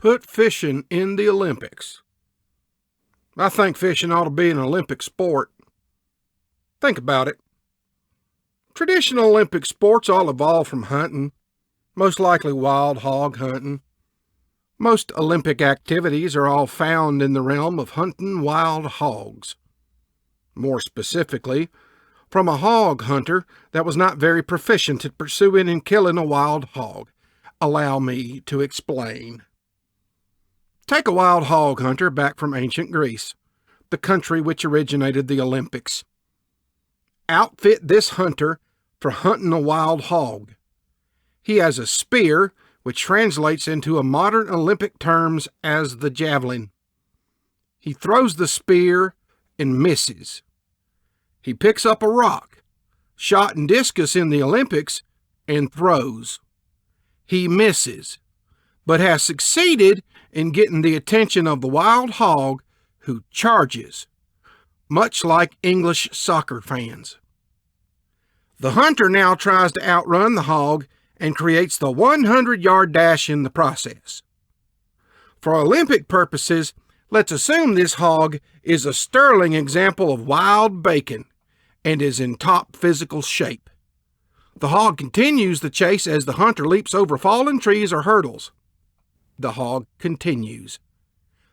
Put fishing in the Olympics. I think fishing ought to be an Olympic sport. Think about it. Traditional Olympic sports all evolved from hunting, most likely wild hog hunting. Most Olympic activities are all found in the realm of hunting wild hogs. More specifically, from a hog hunter that was not very proficient at pursuing and killing a wild hog. Allow me to explain. Take a wild hog hunter back from ancient Greece, the country which originated the Olympics. Outfit this hunter for hunting a wild hog. He has a spear, which translates into a modern Olympic terms as the javelin. He throws the spear and misses. He picks up a rock, shot in discus in the Olympics, and throws. He misses, but has succeeded in getting the attention of the wild hog who charges, much like English soccer fans. The hunter now tries to outrun the hog and creates the 100-yard dash in the process. For Olympic purposes, let's assume this hog is a sterling example of wild bacon and is in top physical shape. The hog continues the chase as the hunter leaps over fallen trees or hurdles. The hog continues.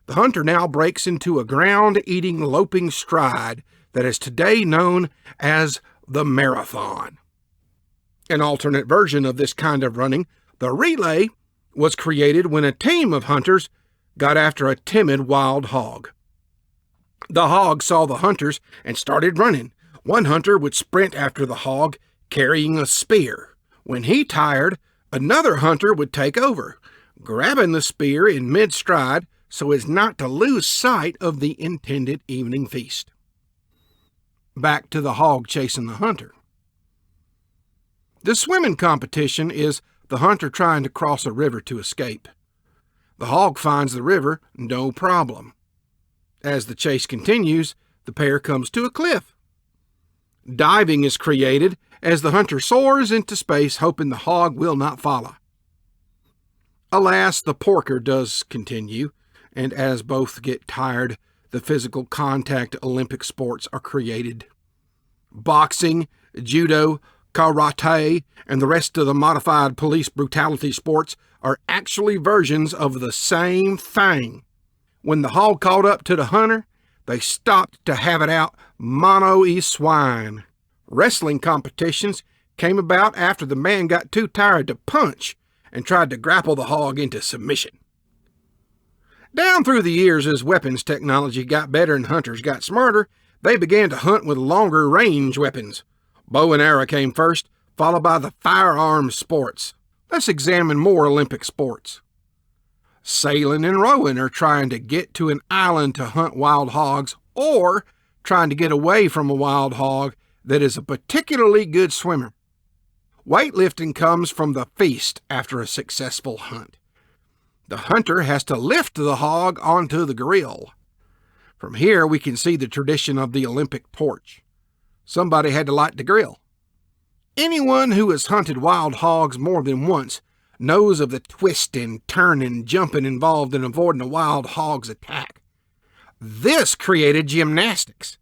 The hunter now breaks into a ground-eating, loping stride that is today known as the marathon. An alternate version of this kind of running, the relay, was created when a team of hunters got after a timid wild hog. The hog saw the hunters and started running. One hunter would sprint after the hog, carrying a spear. When he tired, another hunter would take over, grabbing the spear in mid-stride so as not to lose sight of the intended evening feast. Back to the hog chasing the hunter. The swimming competition is the hunter trying to cross a river to escape. The hog finds the river, no problem. As the chase continues, the pair comes to a cliff. Diving is created as the hunter soars into space, hoping the hog will not follow. Alas, the porker does continue, and as both get tired, the physical contact Olympic sports are created. Boxing, judo, karate, and the rest of the modified police brutality sports are actually versions of the same thing. When the hog caught up to the hunter, they stopped to have it out mano y swine. Wrestling competitions came about after the man got too tired to punch and tried to grapple the hog into submission. Down through the years, as weapons technology got better and hunters got smarter, they began to hunt with longer range weapons. Bow and arrow came first, followed by the firearms sports. Let's examine more Olympic sports. Sailing and rowing are trying to get to an island to hunt wild hogs, or trying to get away from a wild hog that is a particularly good swimmer. Weightlifting comes from the feast after a successful hunt. The hunter has to lift the hog onto the grill. From here we can see the tradition of the Olympic torch. Somebody had to light the grill. Anyone who has hunted wild hogs more than once knows of the twisting, turning, jumping involved in avoiding a wild hog's attack. This created gymnastics.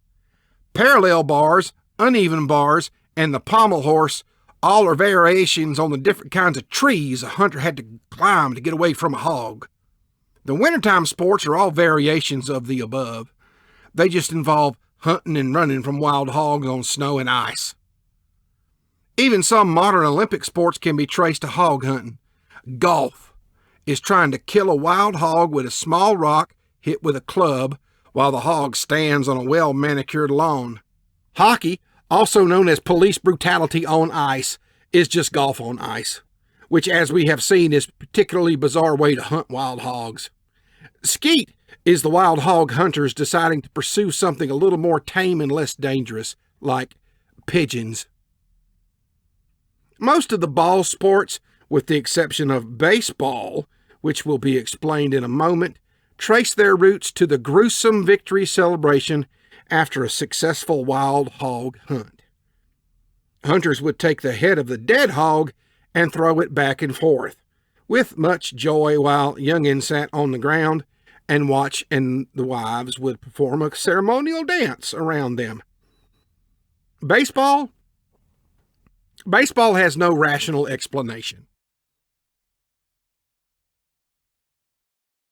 Parallel bars, uneven bars, and the pommel horse all are variations on the different kinds of trees a hunter had to climb to get away from a hog. The wintertime sports are all variations of the above. They just involve hunting and running from wild hogs on snow and ice. Even some modern Olympic sports can be traced to hog hunting. Golf is trying to kill a wild hog with a small rock hit with a club while the hog stands on a well-manicured lawn. Hockey, also known as police brutality on ice, is just golf on ice, which, as we have seen, is a particularly bizarre way to hunt wild hogs. Skeet is the wild hog hunters deciding to pursue something a little more tame and less dangerous, like pigeons. Most of the ball sports, with the exception of baseball, which will be explained in a moment, trace their roots to the gruesome victory celebration after a successful wild hog hunt. Hunters would take the head of the dead hog and throw it back and forth, with much joy while young'uns sat on the ground and watched, and the wives would perform a ceremonial dance around them. Baseball? Baseball has no rational explanation.